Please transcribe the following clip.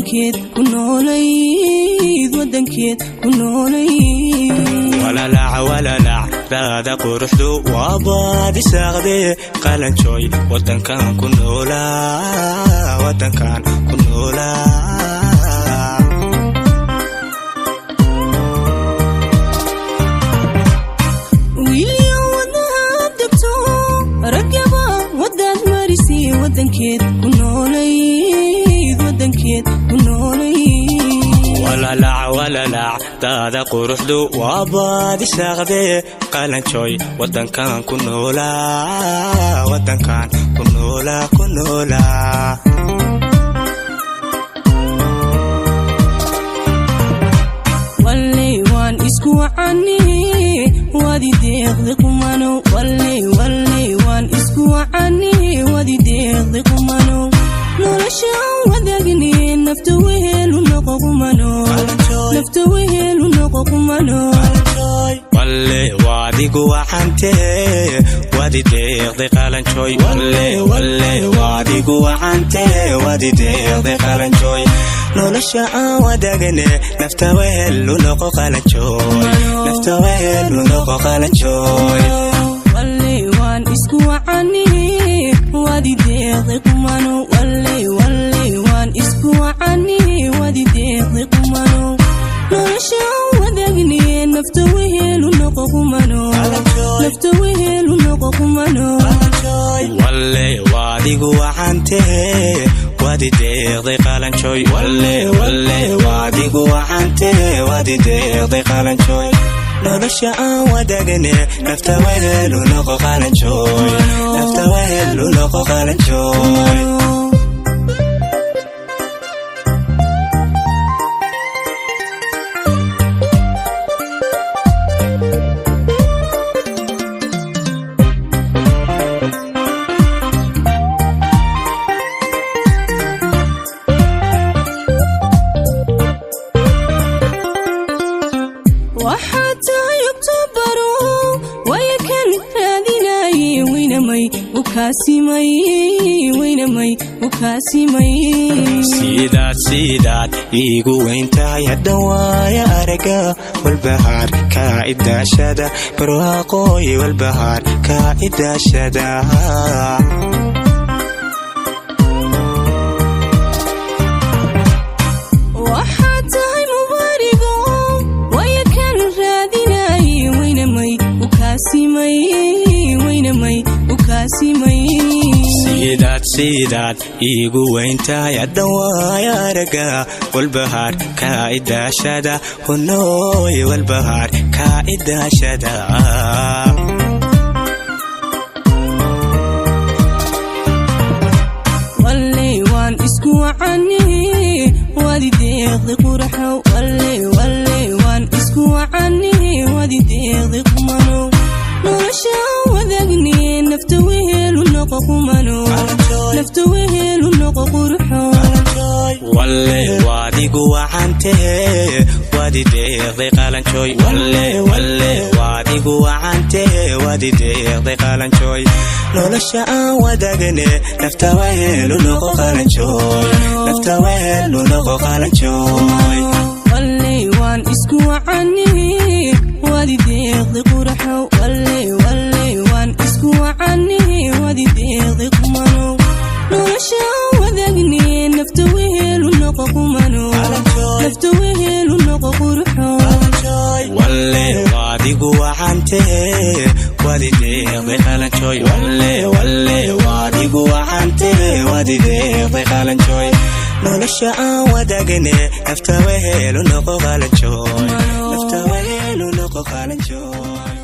wadankeed ku noolayd wadankeed ku noolayd wala la raada quruxdu waa baadi saaqde qalanjooy wadankan ku noolaa wadankan ku noolaa wadankeed ku noolayd wadankeed ku noolayd wala la daada quruxdu waa baadi saaqde qalanjooy wadankan ku noolaa wadankan ku noolaa ku noolaa walay waan isku wacani wadi deeqdi qumano walay waan isku wacani wadi deeqdi qumano nolosha wadagni nafta wehelu noqo qumano nafta wehelu noqo qumano walay wadigu wacante wadi deeqdi qalanjooy walay wadigu wacante wadi deeqdi qalanjooy nolosha wadagni nafta wehelu noqo qalanjooy nafta wehelu noqo qalanjooy walay waan isku wacani wadi deeqdi qumano walay waan isku wacani wadi deeqdi qumano nolosha wadagni nafta wehelu noqo qumano nafta wehelu noqo qumano walay wadigu wacante wadi deeqdi qalanjooy walay wadigu wacante wadi deeqdi qalanjooy nolosha wadagni nafta wehelu noqo qalanjooy nafta wehelu noqo qalanjooy sidaad iigu weyntahay haddan waaya araga walbahaar kaa idaashada barwaaqooy walbahaar kaa idaashada waxaad tahay mubaarigo waya kan raadinay weynamay u kaasimay weynamay u kaasimay sidaad iigu weyntahay haddan waaya araga walbahaar kaa idaashada hunooy walbahaar kaa idaashada walay waan isku wacani wadi deeqdi quraxo walay waan isku wacani wadi deeqdi qumano nolosha wadagni nafta wehelu noqo qumano nafta wehelu noqo qurxo walay wadigu wacante wadi deeqdi qalanjooy walay wadigu wacante wadi deeqdi qalanjooy nolosha wadagni nafta wehelu noqo qalanjooy nafta wehelu noqo qalanjooy walay waan isku wacani wadi deeqdi qurxo walay waan isku wacani wadi deeqdi qumano nolosha wadagni nafta wehelu noqo qumano nafta wehelu noqo qurxo walay wadigu wacante wadi deeqdi qalanjooy walay wadigu wacante wadi deeqdi qalanjooy nolosha wadagni nafta wehelu noqo qalanjooy nafta wehelu noqo qalanjooy